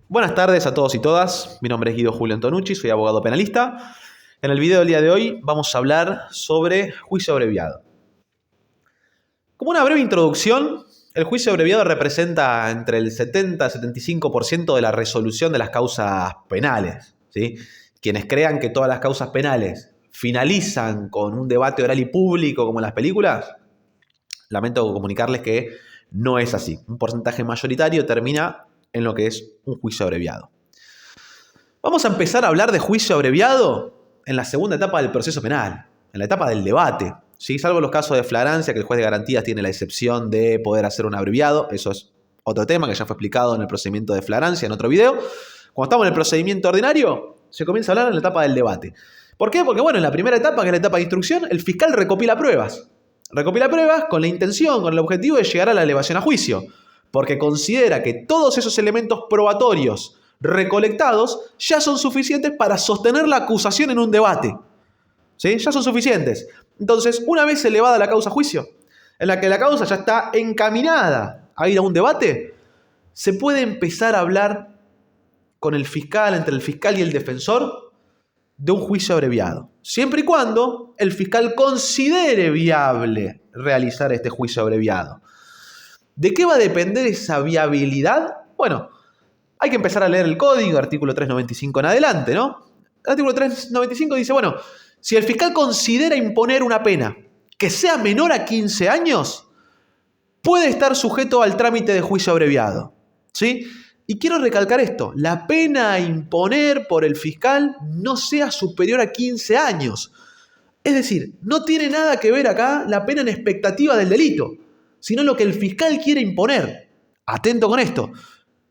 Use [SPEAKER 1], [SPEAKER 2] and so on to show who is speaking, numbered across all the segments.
[SPEAKER 1] Buenas tardes a todos y todas. Mi nombre es Guido Julio Antonucci, soy abogado penalista. En el video del día de hoy vamos a hablar sobre juicio abreviado. Como una breve introducción, el juicio abreviado representa entre el 70 y 75% de la resolución de las causas penales, ¿sí? Quienes crean que todas las causas penales finalizan con un debate oral y público como en las películas, lamento comunicarles que no es así. Un porcentaje mayoritario termina en lo que es un juicio abreviado. Vamos a empezar a hablar de juicio abreviado en la segunda etapa del proceso penal, en la etapa del debate, ¿sí? Salvo los casos de flagrancia, que el juez de garantías tiene la excepción de poder hacer un abreviado. Eso es otro tema que ya fue explicado en el procedimiento de flagrancia en otro video. Cuando estamos en el procedimiento ordinario, se comienza a hablar en la etapa del debate. ¿Por qué? Porque bueno, en la primera etapa, que es la etapa de instrucción, el fiscal recopila pruebas. Recopila pruebas con la intención, con el objetivo de llegar a la elevación a juicio, porque considera que todos esos elementos probatorios recolectados ya son suficientes para sostener la acusación en un debate. ¿Sí? Ya son suficientes. Entonces, una vez elevada la causa a juicio, en la que la causa ya está encaminada a ir a un debate, se puede empezar a hablar con el fiscal, entre el fiscal y el defensor, de un juicio abreviado, siempre y cuando el fiscal considere viable realizar este juicio abreviado. ¿De qué va a depender esa viabilidad? Bueno, hay que empezar a leer el código, artículo 395 en adelante, ¿no? El artículo 395 dice, bueno, si el fiscal considera imponer una pena que sea menor a 15 años, puede estar sujeto al trámite de juicio abreviado, ¿sí? Y quiero recalcar esto, la pena a imponer por el fiscal no sea superior a 15 años. Es decir, no tiene nada que ver acá la pena en expectativa del delito, sino lo que el fiscal quiere imponer. Atento con esto.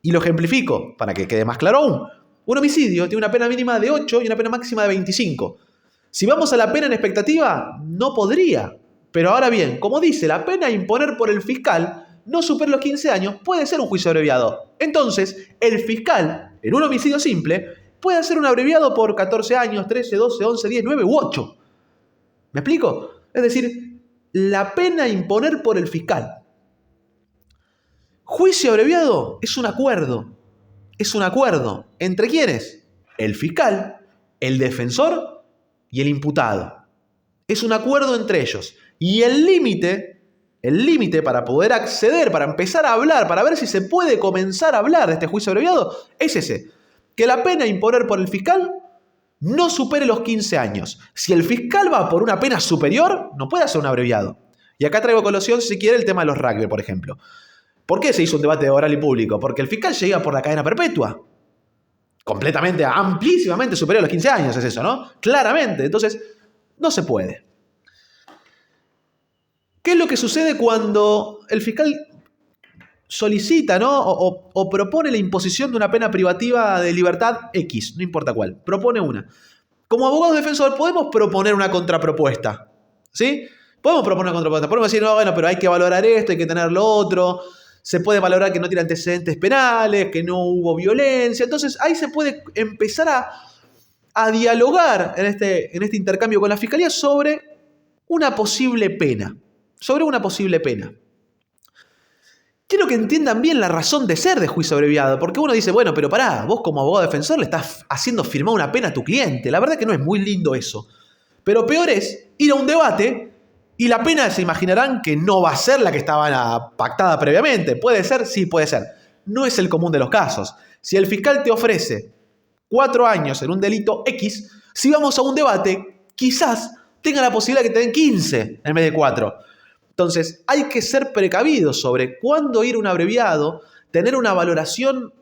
[SPEAKER 1] Y lo ejemplifico para que quede más claro aún. Un homicidio tiene una pena mínima de 8 y una pena máxima de 25. Si vamos a la pena en expectativa, no podría. Pero ahora bien, como dice, la pena a imponer por el fiscal no supera los 15 años, puede ser un juicio abreviado. Entonces, el fiscal, en un homicidio simple, puede hacer un abreviado por 14 años, 13, 12, 11, 10, 9 u 8. ¿Me explico? Es decir, la pena a imponer por el fiscal. Juicio abreviado es un acuerdo. Es un acuerdo. ¿Entre quiénes? El fiscal, el defensor y el imputado. Es un acuerdo entre ellos. Y el límite para poder acceder, para empezar a hablar, para ver si se puede comenzar a hablar de este juicio abreviado, es ese. Que la pena a imponer por el fiscal no supere los 15 años. Si el fiscal va por una pena superior, no puede hacer un abreviado. Y acá traigo a colación, si quiere, el tema de los rugby, por ejemplo. ¿Por qué se hizo un debate oral y público? Porque el fiscal llega por la cadena perpetua. Completamente, amplísimamente superior a los 15 años es eso, ¿no? Claramente. Entonces, no se puede. ¿Qué es lo que sucede cuando el fiscal solicita, ¿no? o propone la imposición de una pena privativa de libertad X, no importa cuál, propone una? Como abogado defensor podemos proponer una contrapropuesta, ¿sí? Podemos proponer una contrapropuesta, podemos decir, no, bueno, pero hay que valorar esto, hay que tener lo otro, se puede valorar que no tiene antecedentes penales, que no hubo violencia, entonces ahí se puede empezar a dialogar en este intercambio con la fiscalía sobre una posible pena. Quiero que entiendan bien la razón de ser de juicio abreviado, porque uno dice, bueno, pero pará, vos como abogado defensor le estás haciendo firmar una pena a tu cliente. La verdad que no es muy lindo eso. Pero peor es ir a un debate y la pena se imaginarán que no va a ser la que estaba pactada previamente. ¿Puede ser? Sí, puede ser. No es el común de los casos. Si el fiscal te ofrece 4 años en un delito X, si vamos a un debate, quizás tenga la posibilidad de que te den 15 en vez de 4. Entonces, hay que ser precavidos sobre cuándo ir a un abreviado, tener una valoración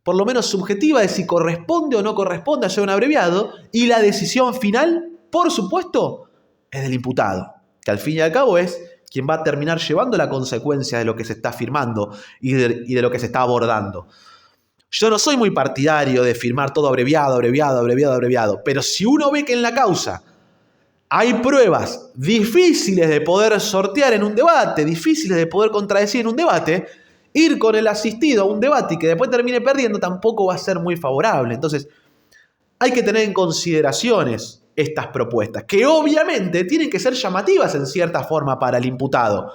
[SPEAKER 1] por lo menos subjetiva de si corresponde o no corresponde hacer un abreviado, y la decisión final, por supuesto, es del imputado, que al fin y al cabo es quien va a terminar llevando la consecuencia de lo que se está firmando y de lo que se está abordando. Yo no soy muy partidario de firmar todo abreviado, pero si uno ve que en la causa hay pruebas difíciles de poder sortear en un debate, difíciles de poder contradecir en un debate, ir con el asistido a un debate y que después termine perdiendo tampoco va a ser muy favorable. Entonces, hay que tener en consideraciones estas propuestas, que obviamente tienen que ser llamativas en cierta forma para el imputado.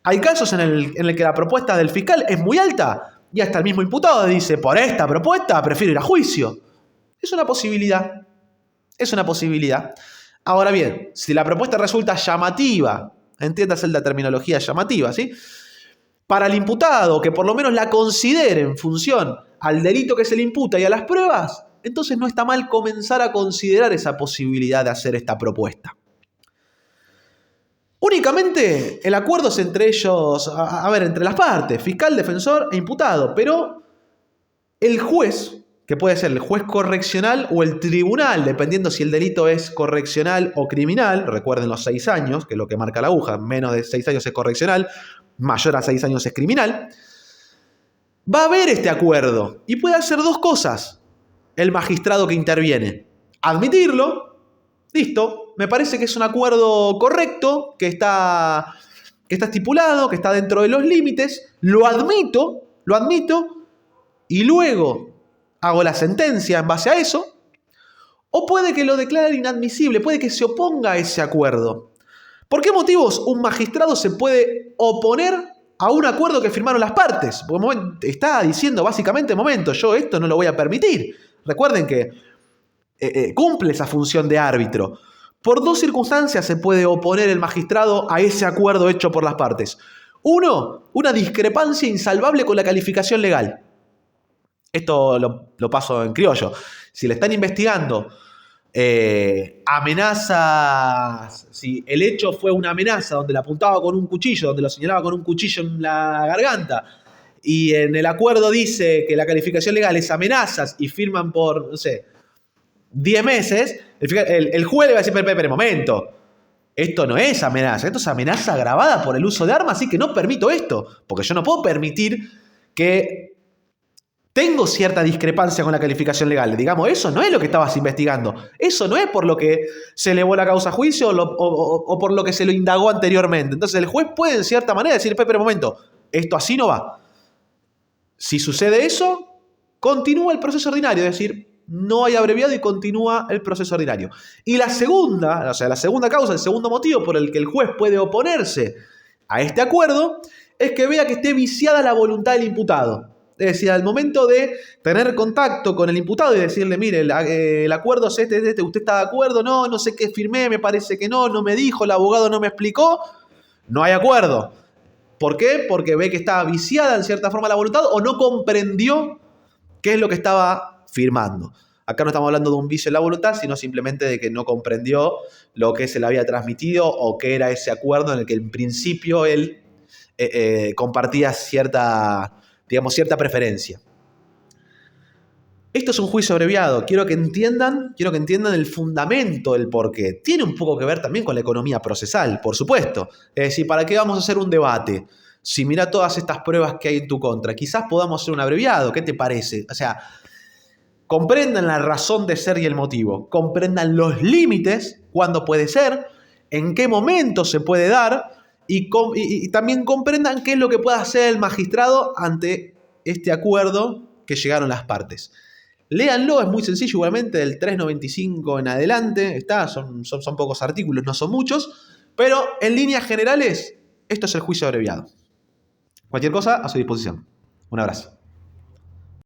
[SPEAKER 1] Hay casos en el que la propuesta del fiscal es muy alta y hasta el mismo imputado dice, por esta propuesta prefiero ir a juicio. Es una posibilidad. Es una posibilidad. Ahora bien, si la propuesta resulta llamativa, entiéndase la terminología llamativa, ¿sí? Para el imputado, que por lo menos la considere en función al delito que se le imputa y a las pruebas, entonces no está mal comenzar a considerar esa posibilidad de hacer esta propuesta. Únicamente el acuerdo es entre ellos, entre las partes, fiscal, defensor e imputado, pero el juez, que puede ser el juez correccional o el tribunal, dependiendo si el delito es correccional o criminal, recuerden los 6 años, que es lo que marca la aguja, menos de 6 años es correccional, mayor a 6 años es criminal, va a ver este acuerdo y puede hacer 2 cosas el magistrado que interviene. Admitirlo, listo, me parece que es un acuerdo correcto, que está estipulado, que está dentro de los límites, lo admito, y luego hago la sentencia en base a eso, o puede que lo declare inadmisible, puede que se oponga a ese acuerdo. ¿Por qué motivos un magistrado se puede oponer a un acuerdo que firmaron las partes? Porque está diciendo básicamente, yo esto no lo voy a permitir. Recuerden que cumple esa función de árbitro. Por 2 circunstancias se puede oponer el magistrado a ese acuerdo hecho por las partes. Uno, una discrepancia insalvable con la calificación legal. Esto lo paso en criollo. Si le están investigando amenazas, si el hecho fue una amenaza donde le apuntaba con un cuchillo, donde lo señalaba con un cuchillo en la garganta, y en el acuerdo dice que la calificación legal es amenazas y firman por, 10 meses, el juez le va a decir, espera, momento, esto no es amenaza, esto es amenaza agravada por el uso de armas, así que no permito esto, porque yo no puedo permitir que tengo cierta discrepancia con la calificación legal. Digamos, eso no es lo que estabas investigando, eso no es por lo que se elevó la causa a juicio o por lo que se lo indagó anteriormente. Entonces el juez puede en cierta manera decir, espera, momento, esto así no va. Si sucede eso, continúa el proceso ordinario, es decir, no hay abreviado y continúa el proceso ordinario. Y la segunda causa, el segundo motivo por el que el juez puede oponerse a este acuerdo, es que vea que esté viciada la voluntad del imputado. Es decir, al momento de tener contacto con el imputado y decirle, mire, el acuerdo es este, ¿usted está de acuerdo? No sé qué firmé, me parece que no me dijo, el abogado no me explicó, no hay acuerdo. ¿Por qué? Porque ve que está viciada en cierta forma la voluntad o no comprendió qué es lo que estaba firmando. Acá no estamos hablando de un vicio en la voluntad, sino simplemente de que no comprendió lo que se le había transmitido o qué era ese acuerdo en el que en principio él compartía cierta preferencia. Esto es un juicio abreviado. Quiero que entiendan el fundamento del porqué. Tiene un poco que ver también con la economía procesal, por supuesto. Es decir, ¿para qué vamos a hacer un debate? Si mira todas estas pruebas que hay en tu contra, quizás podamos hacer un abreviado. ¿Qué te parece? O sea, comprendan la razón de ser y el motivo. Comprendan los límites, cuándo puede ser, en qué momento se puede dar, y también comprendan qué es lo que puede hacer el magistrado ante este acuerdo que llegaron las partes. Léanlo, es muy sencillo, igualmente, del 395 en adelante, son pocos artículos, no son muchos, pero en líneas generales, esto es el juicio abreviado. Cualquier cosa, a su disposición. Un abrazo.